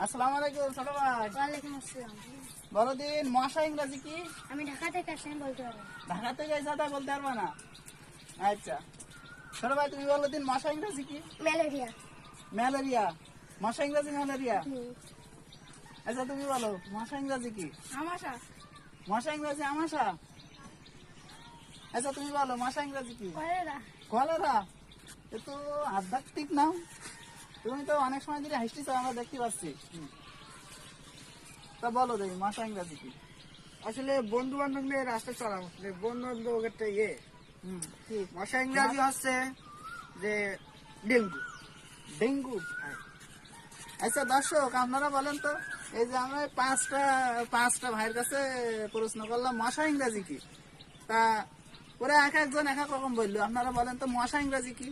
আসসালামু আলাইকুম ছোট ভাই। ওয়ালাইকুম আসসালাম। বলো দিন মশা ইংরাজি কি? আমি ঢাকা থেকে আসছি, আমি বলতে পারবো। ঢাকা থেকে এসে তা বলতে পারবা না? আচ্ছা ছোট ভাই তুমি বলো দিন মশা ইংরাজি কি? ম্যালেরিয়া। ম্যালেরিয়া। মশা ইংরাজি ম্যালেরিয়া। আচ্ছা তুমি বলো মশা ইংরাজি কি? আমাশা। মশা ইংরাজি আমাশা। আচ্ছা তুমি বলো মশা ইংরাজি কি? কলেরা। কলেরা। এ তো আধ্যাত্মিক নাম। তুমি তো অনেক সময় ধরে হাসতেছো, আমরা দেখতে পাচ্ছি। তা বলো দেখি মশা ইংরাজি কি? আসলে বন্ধু বান্ধব নিয়ে রাস্তা চলা বন্ধু বান্ধব একটা ইয়ে কি? মশা ইংরাজি হচ্ছে যে ডেঙ্গু। ডেঙ্গু। আচ্ছা দর্শক আপনারা বলেন তো, এই যে আমরা পাঁচটা ভাইয়ের কাছে প্রশ্ন করলাম মশা ইংরাজি কি, তা ওরা এক একজন এক এক রকম বললো। আপনারা বলেন তো মশা ইংরাজি কি?